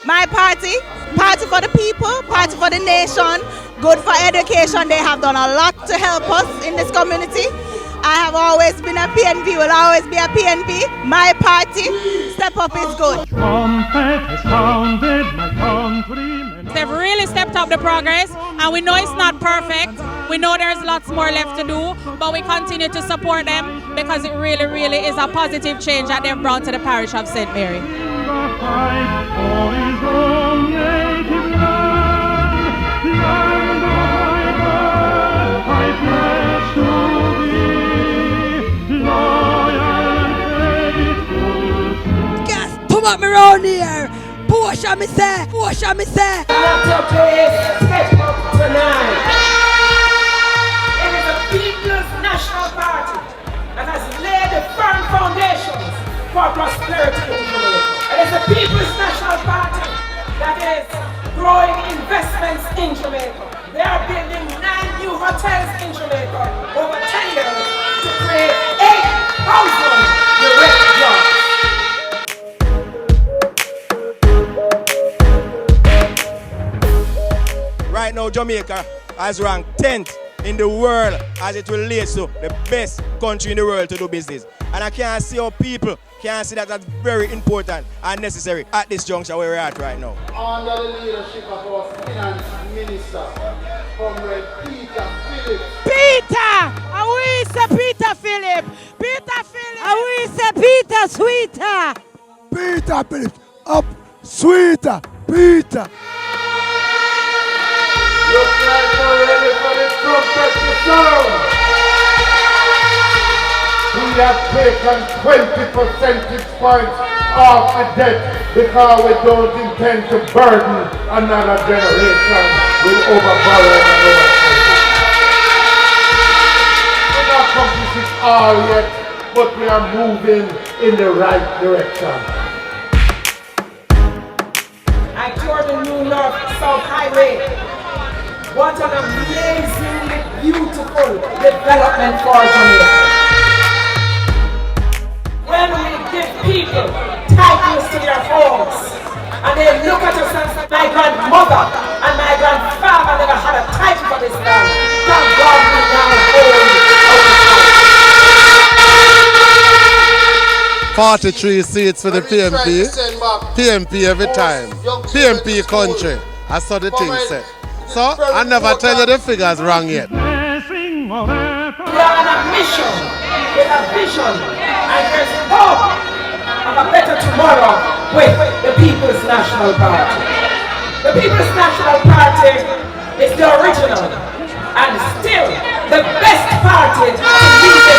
My party, party for the people, party for the nation, good for education. They have done a lot to help us in this community. I have always been a PNP, will always be a PNP. My party, step up is good. They've really stepped up the progress, and we know it's not perfect. We know there's lots more left to do, but we continue to support them because it really, really is a positive change that they've brought to the parish of St. Mary. Come up me round here. Portia me say. Portia me say. It is a People's National Party that has laid the firm foundations for prosperity in Jamaica. It is a People's National Party that is growing investments in Jamaica. They are building 9 new hotels in Jamaica over 10 years to create 8,000 direct jobs. Right now, Jamaica has ranked 10th in the world as it relates to the best country in the world to do business. And I can't see how people can see that that's very important and necessary at this juncture where we're at right now. Under the leadership of our finance minister, Comrade Peter Phillips. Peter! And we say Peter Phillips. Peter Phillips. And we say Peter Sweeter. Peter Phillips. Up sweeter. Peter. Look like you're ready for the trumpet to sound. We have taken 20 percentage points off the debt because we don't intend to burden another generation with overborrowing and overspending. We're not accomplished it all yet, but we are moving in the right direction. I toured the New North-South Highway. What an amazingly beautiful development for Jamaica. When we give people titles to their homes, and they look at us and say, my grandmother and my grandfather never had a title for this land. Thank God we now hold 43 seats for the PNP. PNP every time. PNP country. I saw the thing said. So, I never tell you the figures wrong yet. We are on a mission with a vision, and there's hope of a better tomorrow with the People's National Party. The People's National Party is the original and still the best party to lead the